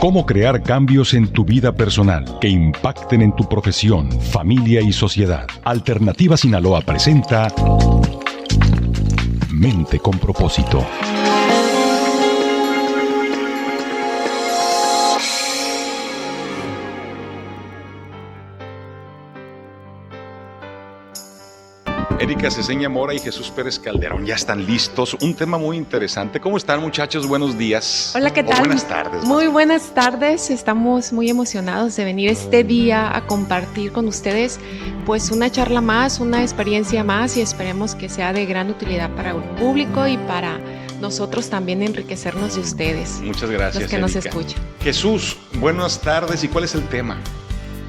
Cómo crear cambios en tu vida personal que impacten en tu profesión, familia y sociedad. Alternativa Sinaloa presenta Mente con Propósito. Erika Ceseña Mora y Jesús Pérez Calderón ya están listos. Un tema muy interesante. ¿Cómo están, muchachos? Buenos días. Hola, ¿qué tal? Buenas tardes. Muy buenas tardes. Estamos muy emocionados de venir este día a compartir con ustedes pues una charla más, una experiencia más, y esperemos que sea de gran utilidad para el público y para nosotros también enriquecernos de ustedes. Muchas gracias, los que Erika nos escuchan. Jesús, buenas tardes. ¿Y cuál es el tema?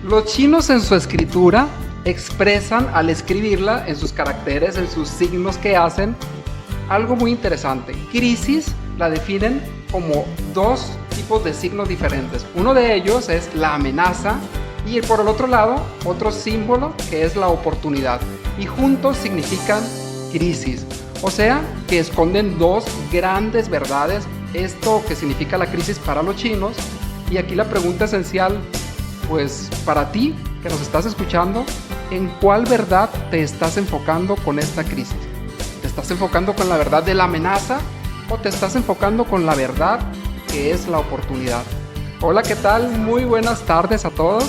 Los chinos en su escritura expresan al escribirla, en sus caracteres, en sus signos que hacen, algo muy interesante. Crisis la definen como dos tipos de signos diferentes. Uno de ellos es la amenaza y por el otro lado, otro símbolo que es la oportunidad. Y juntos significan crisis. O sea, que esconden dos grandes verdades. Esto que significa la crisis para los chinos. Y aquí la pregunta esencial, pues para ti que nos estás escuchando, ¿en cuál verdad te estás enfocando con esta crisis? ¿Te estás enfocando con la verdad de la amenaza o te estás enfocando con la verdad que es la oportunidad? Hola, ¿qué tal? Muy buenas tardes a todos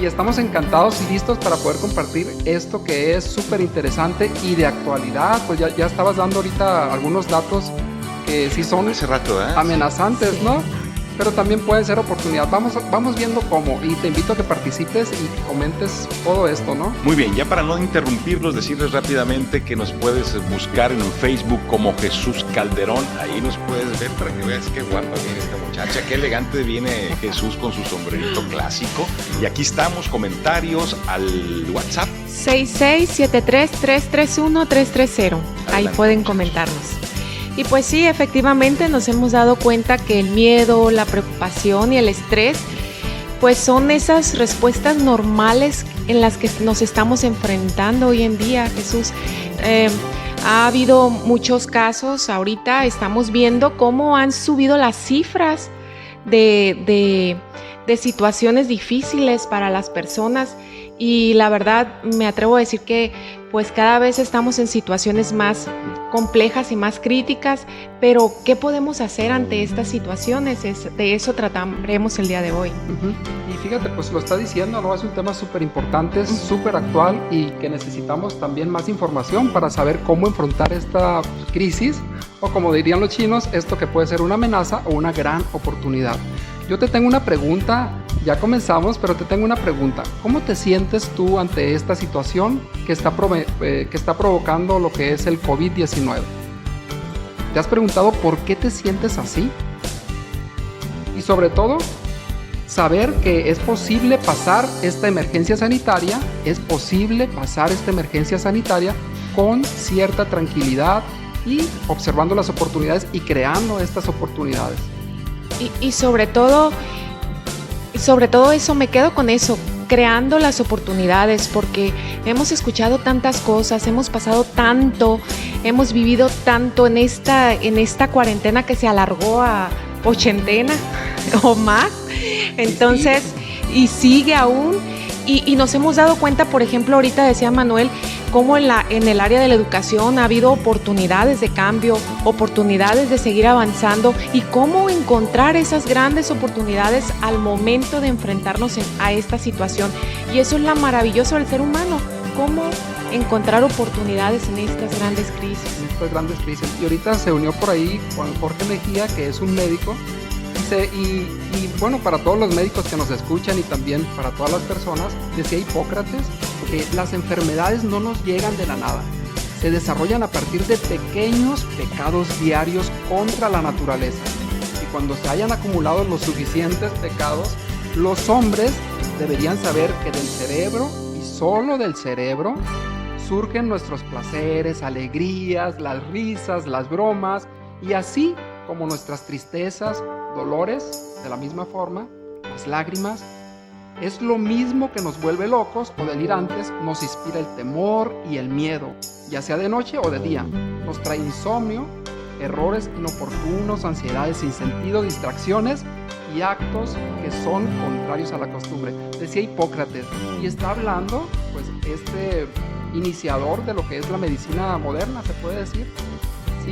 y estamos encantados y listos para poder compartir esto que es súper interesante y de actualidad. Pues ya estabas dando ahorita algunos datos que sí son hace rato, amenazantes, sí, ¿no? Pero también pueden ser oportunidades. Vamos viendo cómo, y te invito a que participes y que comentes todo esto, ¿no? Muy bien, ya para no interrumpirlos, decirles rápidamente que nos puedes buscar en Facebook como Jesús Calderón. Ahí nos puedes ver para que veas qué guapa viene esta muchacha, qué elegante viene Jesús con su sombrerito clásico. Y aquí estamos, comentarios al WhatsApp 6673-331-330. Ahí pueden comentarnos. Y pues sí, efectivamente nos hemos dado cuenta que el miedo, la preocupación y el estrés pues son esas respuestas normales en las que nos estamos enfrentando hoy en día, Jesús. Ha habido muchos casos, ahorita estamos viendo cómo han subido las cifras de situaciones difíciles para las personas, y la verdad me atrevo a decir que pues cada vez estamos en situaciones más complejas y más críticas, pero ¿qué podemos hacer ante estas situaciones? De eso trataremos el día de hoy. Y fíjate, pues lo está diciendo, ¿no? Es un tema súper importante, súper actual y que necesitamos también más información para saber cómo enfrentar esta crisis, o como dirían los chinos, esto que puede ser una amenaza o una gran oportunidad. Yo te tengo una pregunta, ya comenzamos, pero te tengo una pregunta. ¿Cómo te sientes tú ante esta situación que está provocando lo que es el COVID-19? ¿Te has preguntado por qué te sientes así? Y sobre todo, saber que es posible pasar esta emergencia sanitaria, con cierta tranquilidad y observando las oportunidades y creando estas oportunidades. Y sobre todo eso, me quedo con eso, creando las oportunidades, porque hemos escuchado tantas cosas, hemos pasado tanto, hemos vivido tanto en esta cuarentena que se alargó a ochentena o más. Entonces, y sigue aún, y nos hemos dado cuenta, por ejemplo, ahorita decía Manuel, cómo en el área de la educación ha habido oportunidades de cambio, oportunidades de seguir avanzando, y cómo encontrar esas grandes oportunidades al momento de enfrentarnos a esta situación. Y eso es lo maravilloso del ser humano, cómo encontrar oportunidades en estas grandes crisis. Y ahorita se unió por ahí Juan Jorge Mejía, que es un médico, y bueno, para todos los médicos que nos escuchan y también para todas las personas, decía Hipócrates que las enfermedades no nos llegan de la nada, se desarrollan a partir de pequeños pecados diarios contra la naturaleza. Y cuando se hayan acumulado los suficientes pecados, los hombres deberían saber que del cerebro, y solo del cerebro, surgen nuestros placeres, alegrías, las risas, las bromas, y así como nuestras tristezas, dolores, de la misma forma, las lágrimas, es lo mismo que nos vuelve locos o delirantes, nos inspira el temor y el miedo, ya sea de noche o de día, nos trae insomnio, errores inoportunos, ansiedades sin sentido, distracciones y actos que son contrarios a la costumbre. Decía Hipócrates, y está hablando, pues, este iniciador de lo que es la medicina moderna, se puede decir.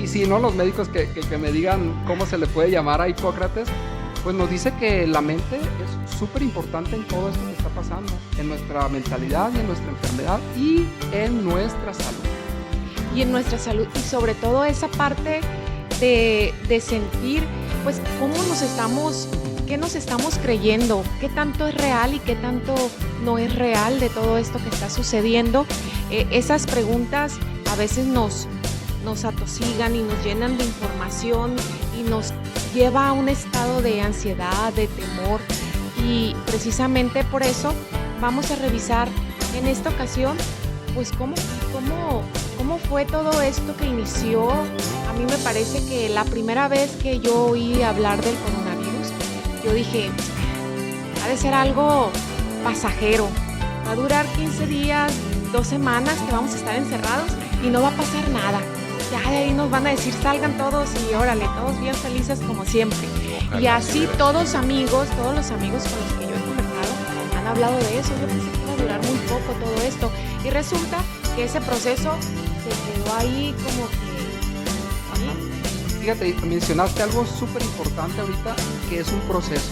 Sí, no los médicos que me digan cómo se le puede llamar a Hipócrates, pues nos dice que la mente es súper importante en todo esto que está pasando, en nuestra mentalidad y en nuestra enfermedad y en nuestra salud. Y en nuestra salud, y sobre todo esa parte de sentir, pues, qué nos estamos creyendo, qué tanto es real y qué tanto no es real de todo esto que está sucediendo. Esas preguntas a veces nos atosigan y nos llenan de información y nos lleva a un estado de ansiedad, de temor, y precisamente por eso vamos a revisar en esta ocasión, pues, cómo fue todo esto que inició. A mí me parece que la primera vez que yo oí hablar del coronavirus, yo dije, ha de ser algo pasajero, va a durar 15 días, 2 semanas que vamos a estar encerrados y no va a pasar nada. Ya de ahí nos van a decir, salgan todos y órale, todos bien felices como siempre. Ojalá. Y así todos los amigos con los que yo he conversado han hablado de eso. Yo pensé que iba a durar muy poco todo esto. Y resulta que ese proceso se quedó ahí como que... Fíjate, mencionaste algo súper importante ahorita, que es un proceso.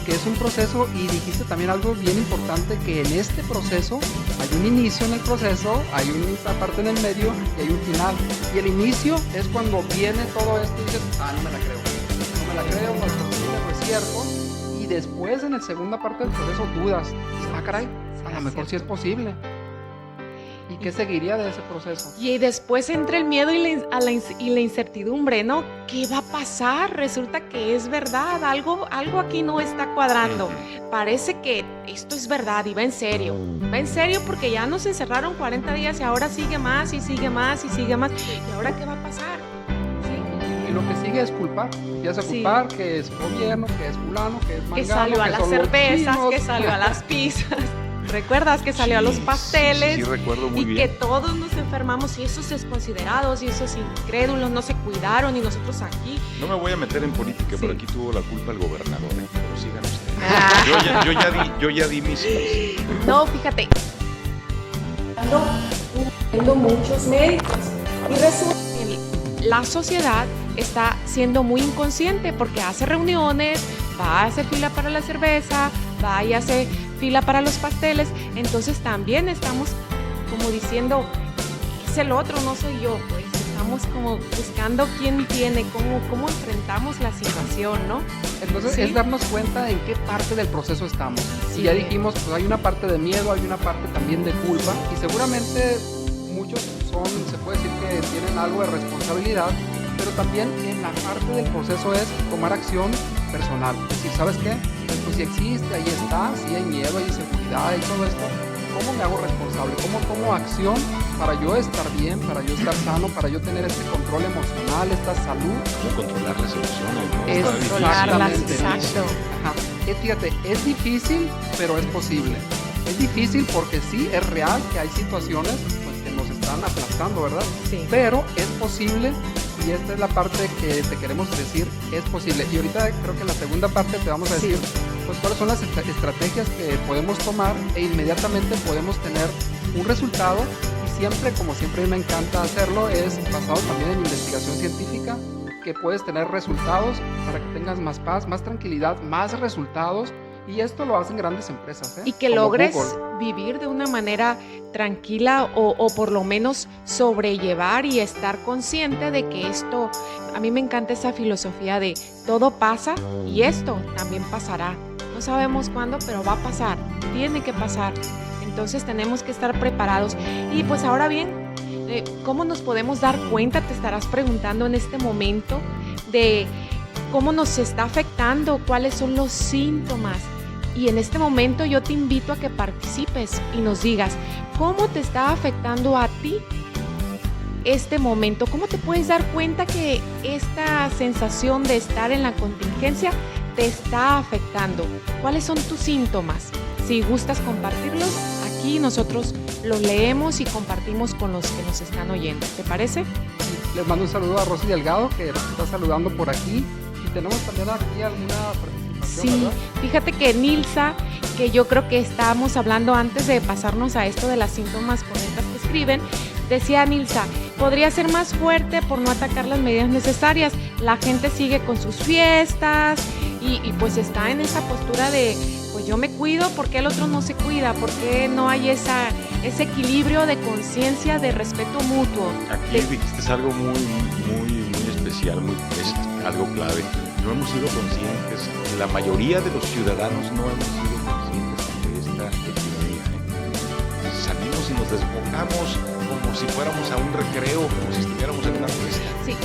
Que es un proceso, y dijiste también algo bien importante, que en este proceso hay un inicio en el proceso, hay una parte en el medio y hay un final. Y el inicio es cuando viene todo esto y dices, no me la creo, no es cierto. Y después, en la segunda parte del proceso, dudas, caray, a lo mejor sí es posible. ¿Y qué seguiría de ese proceso? Y después entra el miedo y la incertidumbre, ¿no? ¿Qué va a pasar? Resulta que es verdad, algo aquí no está cuadrando. Parece que esto es verdad y va en serio. Va en serio porque ya nos encerraron 40 días y ahora sigue más y sigue más y sigue más. ¿Y ahora qué va a pasar? ¿Sí? Y lo que sigue es culpar. Empieza a culpar que es gobierno, que es fulano, que es mangano, que salió a las cervezas, que salió a las pizzas. ¿Recuerdas que salió a los pasteles? Sí, recuerdo muy bien. Y que todos nos enfermamos y esos desconsiderados y esos incrédulos no se cuidaron y nosotros aquí. No me voy a meter en política, pero aquí tuvo la culpa el gobernador, pero sigan ustedes. Yo ya di mis... No, fíjate. Ando muchos médicos y resulta que la sociedad está siendo muy inconsciente porque hace reuniones, va a hacer fila para la cerveza, va y hace fila para los pasteles, entonces también estamos como diciendo, es el otro, no soy yo, pues estamos como buscando quién tiene, cómo enfrentamos la situación, ¿no? Entonces es darnos cuenta en qué parte del proceso estamos. Sí. Y ya dijimos, pues hay una parte de miedo, hay una parte también de culpa, y seguramente muchos se puede decir que tienen algo de responsabilidad, pero también en la parte del proceso es tomar acción personal. Es decir, ¿sabes qué? Pues si existe, ahí está, sí hay miedo, hay inseguridad, hay todo esto. ¿Cómo me hago responsable? ¿Cómo tomo acción para yo estar bien, para yo estar sano, para yo tener este control emocional, esta salud? ¿Cómo controlar las emociones? ¿No? Controlarlas, exacto. Ajá. Fíjate, es difícil, pero es posible. Es difícil porque sí, es real que hay situaciones pues, que nos están aplastando, ¿verdad? Sí. Pero es posible. Y esta es la parte que te queremos decir, es posible. Y ahorita creo que en la segunda parte te vamos a decir pues cuáles son las estrategias que podemos tomar e inmediatamente podemos tener un resultado. Y siempre, como siempre me encanta hacerlo, es basado también en investigación científica, que puedes tener resultados para que tengas más paz, más tranquilidad, más resultados. Y esto lo hacen grandes empresas, y que como logres Google. Vivir de una manera tranquila o por lo menos sobrellevar y estar consciente de que esto, a mí me encanta esa filosofía de todo pasa y esto también pasará. No sabemos cuándo, pero va a pasar, tiene que pasar. Entonces tenemos que estar preparados. Y pues ahora bien, ¿cómo nos podemos dar cuenta? Te estarás preguntando en este momento de cómo nos está afectando, cuáles son los síntomas. Y en este momento yo te invito a que participes y nos digas cómo te está afectando a ti este momento. ¿Cómo te puedes dar cuenta que esta sensación de estar en la contingencia te está afectando? ¿Cuáles son tus síntomas? Si gustas compartirlos, aquí nosotros los leemos y compartimos con los que nos están oyendo. ¿Te parece? Les mando un saludo a Rosy Delgado, que nos está saludando por aquí. Y tenemos también aquí alguna participación situación, Sí, ¿verdad? fíjate que Nilsa, que yo creo que estábamos hablando antes de pasarnos a esto de las síntomas correctas que escriben, decía Nilsa, podría ser más fuerte por no atacar las medidas necesarias. La gente sigue con sus fiestas y pues está en esa postura de, pues yo me cuido, ¿por qué el otro no se cuida? ¿Por qué no hay ese equilibrio de conciencia, de respeto mutuo? Aquí dijiste algo muy especial, es algo clave. No hemos sido conscientes, la mayoría de los ciudadanos no hemos sido conscientes de esta epidemia. Salimos y nos desbocamos como si fuéramos a un recreo, como si estuviéramos en una fiesta. Sí,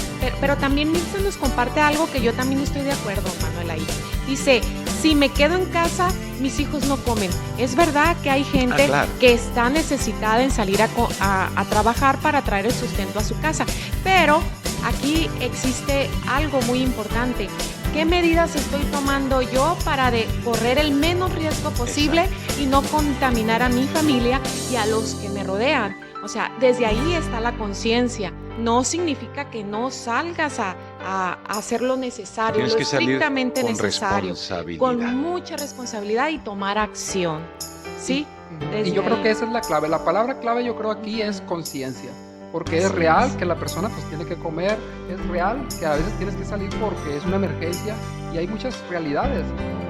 pero también Nilsa nos comparte algo que yo también estoy de acuerdo, Manuel, ahí. Dice, si me quedo en casa, mis hijos no comen. Es verdad que hay gente claro, que está necesitada en salir a trabajar para traer el sustento a su casa, pero aquí existe algo muy importante. ¿Qué medidas estoy tomando yo para correr el menos riesgo posible? Exacto. Y no contaminar a mi familia y a los que me rodean? O sea, desde ahí está la conciencia. No significa que no salgas a hacer lo necesario, tienes lo que estrictamente salir con necesario, con mucha responsabilidad y tomar acción. ¿Sí? Y yo creo que esa es la clave. La palabra clave yo creo aquí es conciencia. Porque es real que la persona pues tiene que comer, es real que a veces tienes que salir porque es una emergencia y hay muchas realidades.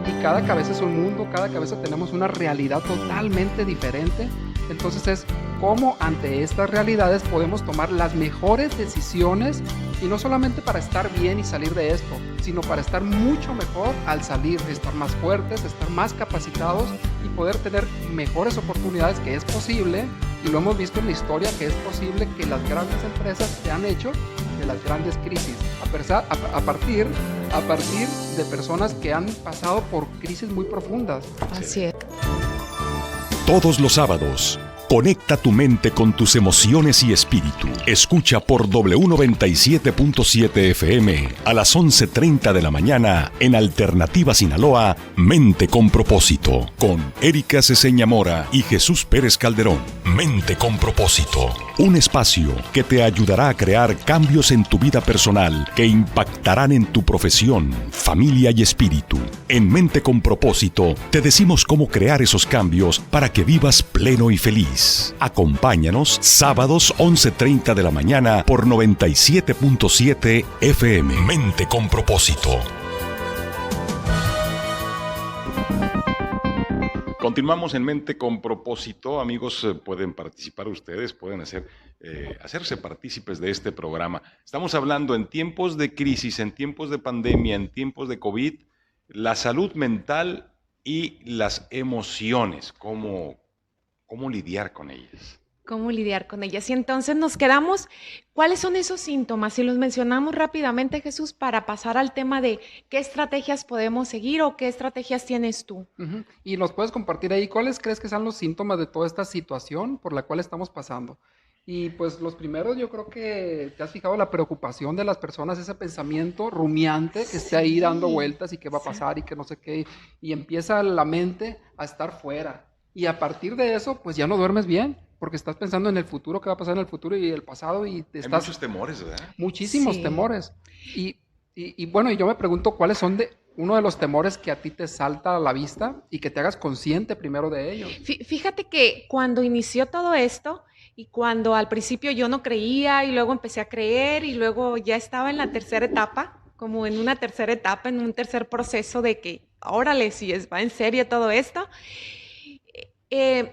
Y cada cabeza es un mundo, cada cabeza tenemos una realidad totalmente diferente. Entonces es cómo ante estas realidades podemos tomar las mejores decisiones y no solamente para estar bien y salir de esto, sino para estar mucho mejor al salir, estar más fuertes, estar más capacitados y poder tener mejores oportunidades, que es posible, y lo hemos visto en la historia, que es posible que las grandes empresas se han hecho de las grandes crisis, a partir de personas que han pasado por crisis muy profundas. Así es. Todos los sábados, conecta tu mente con tus emociones y espíritu. Escucha por W97.7 FM a las 11:30 de la mañana en Alternativa Sinaloa, Mente con Propósito, con Erika Ceseña Mora y Jesús Pérez Calderón. Mente con Propósito, un espacio que te ayudará a crear cambios en tu vida personal que impactarán en tu profesión, familia y espíritu. En Mente con Propósito te decimos cómo crear esos cambios para que vivas pleno y feliz. Acompáñanos sábados 11:30 de la mañana por 97.7 FM. Mente con Propósito. Continuamos en Mente con Propósito. Amigos, pueden participar ustedes, pueden hacerse partícipes de este programa. Estamos hablando en tiempos de crisis, en tiempos de pandemia, en tiempos de COVID, la salud mental y las emociones, cómo lidiar con ellas. ¿Cómo lidiar con ellas? Y entonces nos quedamos, ¿cuáles son esos síntomas? Y los mencionamos rápidamente, Jesús, para pasar al tema de qué estrategias podemos seguir o qué estrategias tienes tú. Uh-huh. Y nos puedes compartir ahí, ¿cuáles crees que son los síntomas de toda esta situación por la cual estamos pasando? Y pues los primeros, yo creo que te has fijado la preocupación de las personas, ese pensamiento rumiante que esté ahí dando vueltas y qué va a pasar y que no sé qué, y empieza la mente a estar fuera. Y a partir de eso, pues ya no duermes bien, porque estás pensando en el futuro, qué va a pasar en el futuro y el pasado, y te estás... Hay muchos temores, ¿verdad? Muchísimos temores. Y bueno, y yo me pregunto cuáles son uno de los temores que a ti te salta a la vista y que te hagas consciente primero de ellos. Fíjate que cuando inició todo esto y cuando al principio yo no creía y luego empecé a creer y luego ya estaba en la tercera etapa, como en una tercera etapa, en un tercer proceso de que, órale, si va en serio todo esto,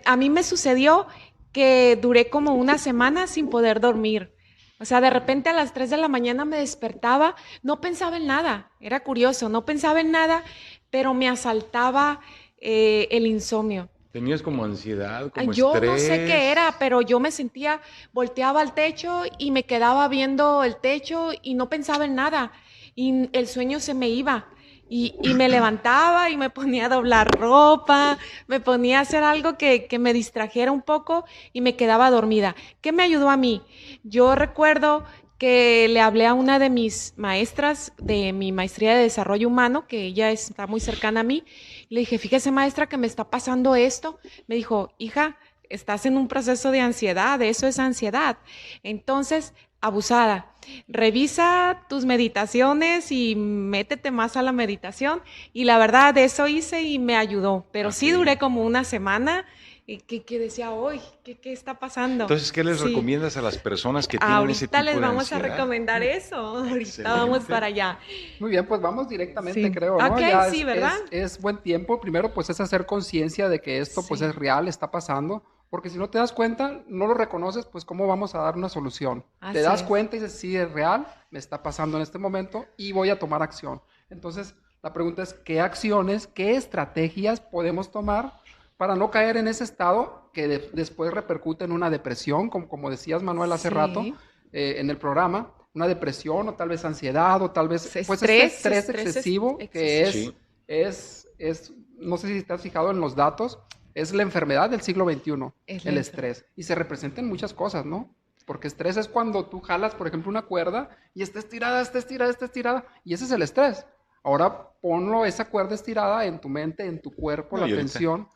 a mí me sucedió que duré como una semana sin poder dormir. O sea, de repente a las 3 de la mañana me despertaba, no pensaba en nada, era curioso, no pensaba en nada, pero me asaltaba el insomnio. ¿Tenías como ansiedad, como yo estrés? No sé qué era, pero yo me sentía, volteaba al techo y me quedaba viendo el techo y no pensaba en nada. Y el sueño se me iba. Y me levantaba y me ponía a doblar ropa, me ponía a hacer algo que me distrajera un poco y me quedaba dormida. ¿Qué me ayudó a mí? Yo recuerdo que le hablé a una de mis maestras de mi maestría de desarrollo humano, que ella está muy cercana a mí, y le dije, fíjese maestra que me está pasando esto. Me dijo, hija, estás en un proceso de ansiedad, eso es ansiedad. Entonces, abusada. Revisa tus meditaciones y métete más a la meditación. Y la verdad, eso hice y me ayudó. Pero sí duré como una semana que decía, hoy, ¿qué está pasando? Entonces, ¿qué les recomiendas a las personas que tienen ese tipo de ansiedad? Ahorita les vamos a recomendar eso. Ahorita Excelente. vamos para allá. Muy bien, pues vamos directamente, Sí. creo, ¿no? Ok, Ya sí, ¿verdad? Es buen tiempo. Primero, pues es hacer conciencia de que esto pues Sí. es real, está pasando. Porque si no te das cuenta, no lo reconoces, pues ¿cómo vamos a dar una solución? Así Te das es. cuenta y dices, sí, es real, me está pasando en este momento y voy a tomar acción. Entonces, la pregunta es, ¿qué acciones, qué estrategias podemos tomar para no caer en ese estado que después repercute en una depresión, como decías, Manuel, hace Sí. rato en el programa, una depresión o tal vez ansiedad o tal vez pues, Estrés, este estrés estrés excesivo que excesivo. es, no sé si te has fijado en los datos, es la enfermedad del siglo XXI, Es el la estrés. Y se representa en muchas cosas, ¿no? Porque estrés es cuando tú jalas, por ejemplo, una cuerda y está estirada, y ese es el estrés. Ahora ponlo, esa cuerda estirada en tu mente, en tu cuerpo, No, y la ahorita tensión.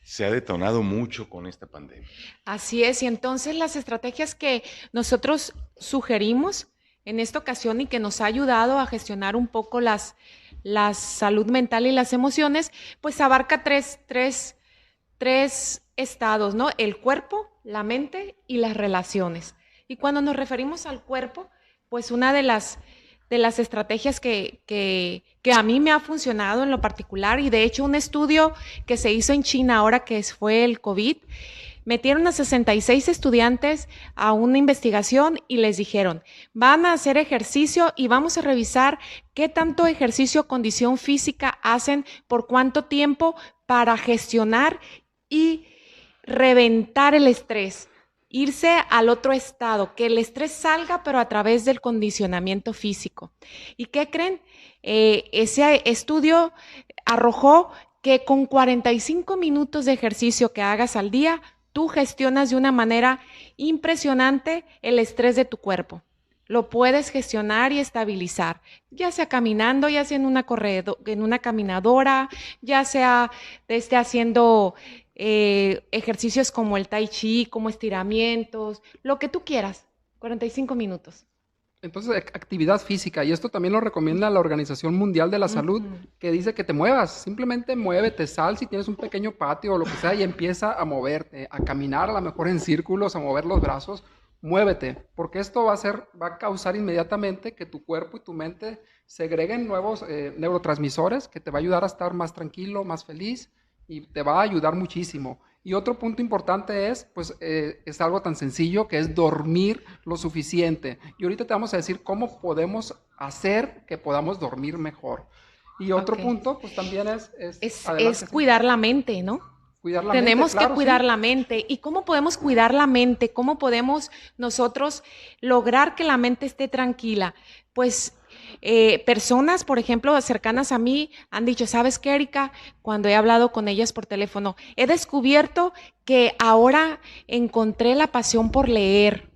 se ha detonado mucho con esta pandemia. Así es, y entonces las estrategias que nosotros sugerimos en esta ocasión y que nos ha ayudado a gestionar un poco la salud mental y las emociones, pues abarca tres estados, ¿no? El cuerpo, la mente y las relaciones. Y cuando nos referimos al cuerpo, pues una de las estrategias que a mí me ha funcionado en lo particular, y de hecho un estudio que se hizo en China ahora que fue el COVID, metieron a 66 estudiantes a una investigación y les dijeron, van a hacer ejercicio y vamos a revisar qué tanto ejercicio, condición física hacen, por cuánto tiempo, para gestionar y reventar el estrés, irse al otro estado, que el estrés salga, pero a través del condicionamiento físico. ¿Y qué creen? Ese estudio arrojó que con 45 minutos de ejercicio que hagas al día, tú gestionas de una manera impresionante el estrés de tu cuerpo. Lo puedes gestionar y estabilizar, ya sea caminando, ya sea en una caminadora, ya sea haciendo ejercicios como el tai chi, como estiramientos, lo que tú quieras, 45 minutos. Entonces, actividad física, y esto también lo recomienda la Organización Mundial de la Salud, que dice que te muevas, simplemente muévete, sal si tienes un pequeño patio o lo que sea y empieza a moverte, a caminar a lo mejor en círculos, a mover los brazos, muévete, porque esto va a causar inmediatamente que tu cuerpo y tu mente segreguen nuevos neurotransmisores que te va a ayudar a estar más tranquilo, más feliz y te va a ayudar muchísimo. Y otro punto importante es, pues, es algo tan sencillo que es dormir lo suficiente. Y ahorita te vamos a decir cómo podemos hacer que podamos dormir mejor. Y otro punto, pues también es cuidar la mente, ¿no? Cuidar la Tenemos mente, claro, que cuidar sí. la mente. ¿Y cómo podemos cuidar la mente? ¿Cómo podemos nosotros lograr que la mente esté tranquila? Pues personas, por ejemplo, cercanas a mí, han dicho, ¿sabes qué, Erika? Cuando he hablado con ellas por teléfono, he descubierto que ahora encontré la pasión por leer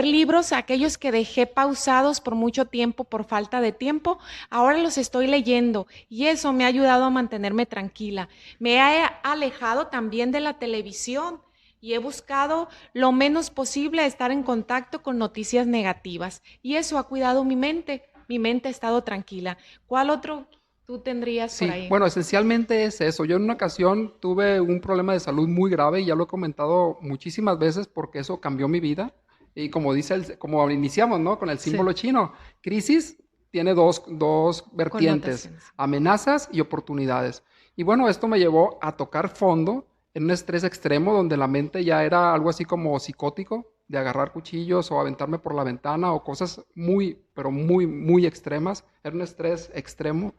libros, aquellos que dejé pausados por mucho tiempo, por falta de tiempo, ahora los estoy leyendo y eso me ha ayudado a mantenerme tranquila. Me he alejado también de la televisión y he buscado lo menos posible estar en contacto con noticias negativas y eso ha cuidado mi mente ha estado tranquila. ¿Cuál otro tú tendrías por ahí? Bueno, esencialmente es eso. Yo en una ocasión tuve un problema de salud muy grave y ya lo he comentado muchísimas veces porque eso cambió mi vida. Y como como iniciamos, ¿no? Con el símbolo chino, crisis tiene dos vertientes, amenazas y oportunidades. Y bueno, esto me llevó a tocar fondo en un estrés extremo donde la mente ya era algo así como psicótico, de agarrar cuchillos o aventarme por la ventana o cosas muy, pero muy, muy extremas. Era un estrés extremo.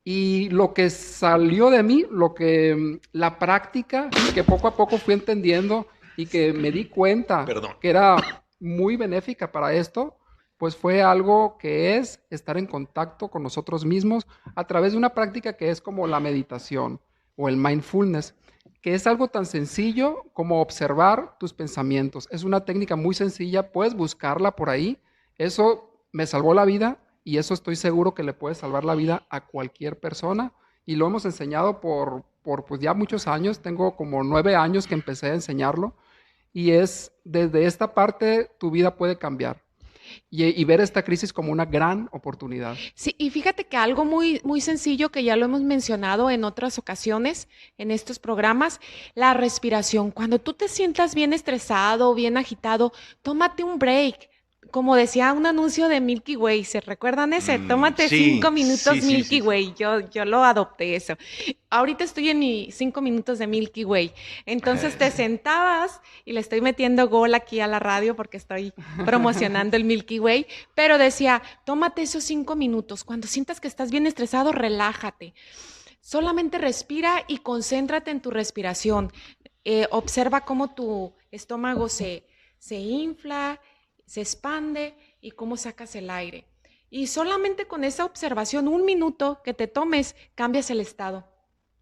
Y lo que salió de mí, la práctica que poco a poco fui entendiendo y que me di cuenta que era muy benéfica para esto, pues fue algo que es estar en contacto con nosotros mismos a través de una práctica que es como la meditación o el mindfulness, que es algo tan sencillo como observar tus pensamientos. Es una técnica muy sencilla, puedes buscarla por ahí. Eso me salvó la vida y eso estoy seguro que le puede salvar la vida a cualquier persona. Y lo hemos enseñado por pues ya muchos años. Tengo como 9 años que empecé a enseñarlo. Y es desde esta parte tu vida puede cambiar y ver esta crisis como una gran oportunidad. Sí, y fíjate que algo muy, muy sencillo que ya lo hemos mencionado en otras ocasiones en estos programas, la respiración. Cuando tú te sientas bien estresado, bien agitado, tómate un break. Como decía un anuncio de Milky Way, ¿se recuerdan ese? Tómate Sí, 5 minutos sí, Milky sí. Way. Yo lo adopté eso. Ahorita estoy en mis 5 minutos de Milky Way. Entonces te sentabas y le estoy metiendo gol aquí a la radio porque estoy promocionando el Milky Way, pero decía, tómate esos 5 minutos. Cuando sientas que estás bien estresado, relájate. Solamente respira y concéntrate en tu respiración. Observa cómo tu estómago se infla, se expande y cómo sacas el aire. Y solamente con esa observación, 1 minuto que te tomes, cambias el estado.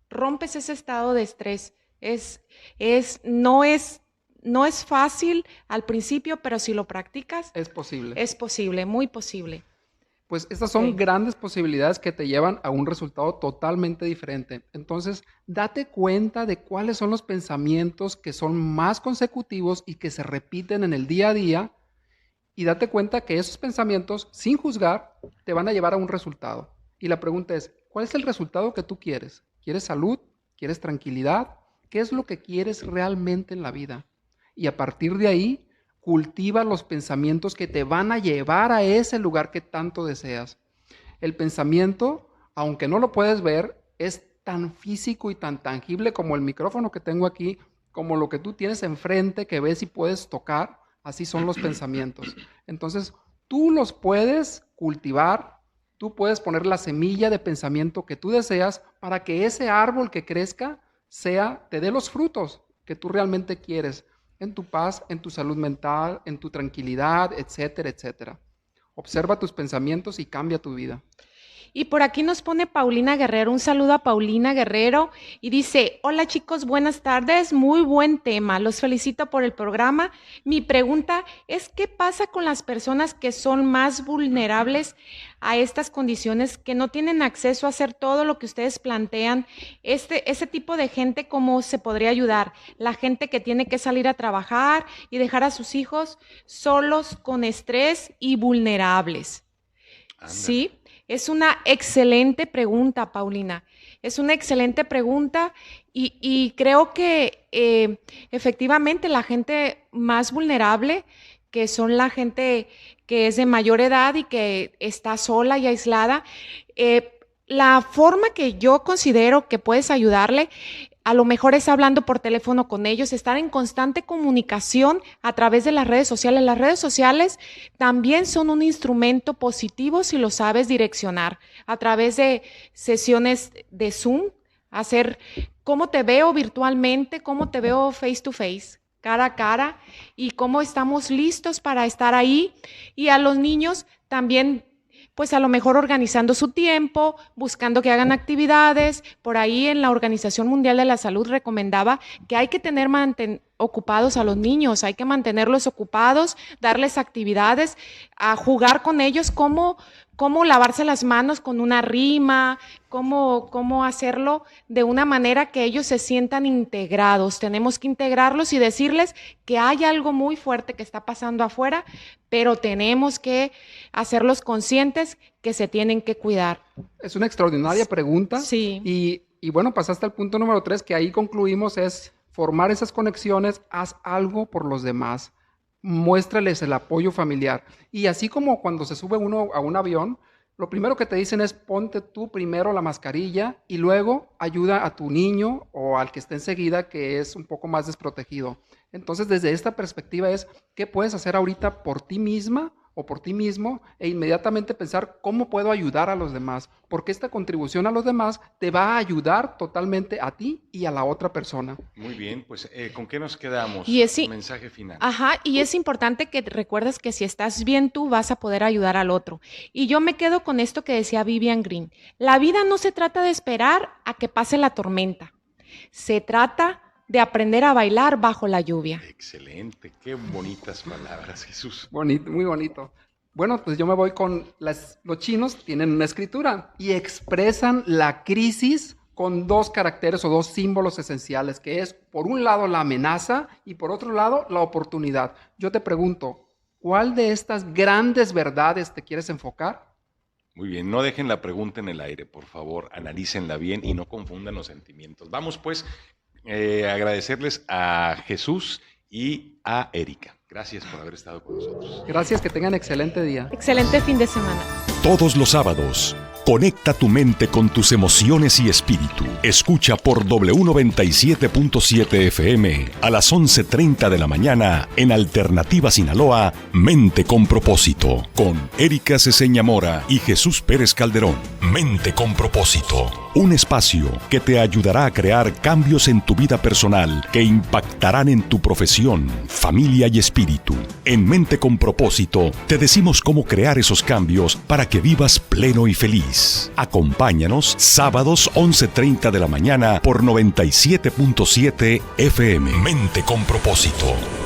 Rompes ese estado de estrés. No es fácil al principio, pero si lo practicas, Es posible. es posible, muy posible. Pues estas son Ok. grandes posibilidades que te llevan a un resultado totalmente diferente. Entonces, date cuenta de cuáles son los pensamientos que son más consecutivos y que se repiten en el día a día. Y date cuenta que esos pensamientos, sin juzgar, te van a llevar a un resultado. Y la pregunta es, ¿cuál es el resultado que tú quieres? ¿Quieres salud? ¿Quieres tranquilidad? ¿Qué es lo que quieres realmente en la vida? Y a partir de ahí, cultiva los pensamientos que te van a llevar a ese lugar que tanto deseas. El pensamiento, aunque no lo puedes ver, es tan físico y tan tangible como el micrófono que tengo aquí, como lo que tú tienes enfrente que ves y puedes tocar. Así son los pensamientos. Entonces, tú los puedes cultivar, tú puedes poner la semilla de pensamiento que tú deseas para que ese árbol que crezca te dé los frutos que tú realmente quieres en tu paz, en tu salud mental, en tu tranquilidad, etcétera, etcétera. Observa tus pensamientos y cambia tu vida. Y por aquí nos pone Paulina Guerrero, un saludo a Paulina Guerrero y dice, hola chicos, buenas tardes, muy buen tema, los felicito por el programa. Mi pregunta es, ¿qué pasa con las personas que son más vulnerables a estas condiciones, que no tienen acceso a hacer todo lo que ustedes plantean? Ese tipo de gente, ¿cómo se podría ayudar? La gente que tiene que salir a trabajar y dejar a sus hijos solos, con estrés y vulnerables. Ándale. Sí. Es una excelente pregunta, Paulina. Es una excelente pregunta y creo que efectivamente la gente más vulnerable, que son la gente que es de mayor edad y que está sola y aislada, la forma que yo considero que puedes ayudarle, a lo mejor es hablando por teléfono con ellos, estar en constante comunicación a través de las redes sociales. Las redes sociales también son un instrumento positivo si lo sabes direccionar. A través de sesiones de Zoom, hacer cómo te veo virtualmente, cómo te veo face to face, cara a cara, y cómo estamos listos para estar ahí. Y a los niños también, pues a lo mejor organizando su tiempo, buscando que hagan actividades. Por ahí en la Organización Mundial de la Salud recomendaba que hay que tener ocupados a los niños, hay que mantenerlos ocupados, darles actividades, a jugar con ellos, cómo lavarse las manos con una rima, cómo hacerlo de una manera que ellos se sientan integrados. Tenemos que integrarlos y decirles que hay algo muy fuerte que está pasando afuera, pero tenemos que hacerlos conscientes que se tienen que cuidar. Es una extraordinaria pregunta. Sí. Y bueno, pasaste al punto número 3, que ahí concluimos, es formar esas conexiones, haz algo por los demás. Muéstrales el apoyo familiar. Y así como cuando se sube uno a un avión, lo primero que te dicen es ponte tú primero la mascarilla y luego ayuda a tu niño o al que esté enseguida, que es un poco más desprotegido. Entonces, desde esta perspectiva es, ¿qué puedes hacer ahorita por ti misma o por ti mismo? E inmediatamente pensar, ¿cómo puedo ayudar a los demás? Porque esta contribución a los demás te va a ayudar totalmente a ti y a la otra persona. Muy bien, pues ¿con qué nos quedamos? Y Un mensaje final. Ajá, y es importante que recuerdes que si estás bien tú, vas a poder ayudar al otro. Y yo me quedo con esto que decía Vivian Green. La vida no se trata de esperar a que pase la tormenta. Se trata de aprender a bailar bajo la lluvia. Excelente, qué bonitas palabras, Jesús. Bonito, muy bonito. Bueno, pues yo me voy con los chinos tienen una escritura y expresan la crisis con dos caracteres o dos símbolos esenciales, que es por un lado la amenaza y por otro lado la oportunidad. Yo te pregunto, ¿cuál de estas grandes verdades te quieres enfocar? Muy bien, no dejen la pregunta en el aire, por favor, analícenla bien y no confundan los sentimientos. Vamos pues a agradecerles a Jesús y a Erika. Gracias por haber estado con nosotros. Gracias, que tengan excelente día. Excelente fin de semana. Todos los sábados, conecta tu mente con tus emociones y espíritu. Escucha por W97.7 FM a las 11:30 de la mañana en Alternativa Sinaloa, Mente con Propósito, con Erika Ceseña Mora y Jesús Pérez Calderón. Mente con Propósito, un espacio que te ayudará a crear cambios en tu vida personal que impactarán en tu profesión, familia y espíritu. En Mente con Propósito te decimos cómo crear esos cambios para que vivas pleno y feliz. Acompáñanos sábados 11:30 de la mañana por 97.7 FM. Mente con Propósito.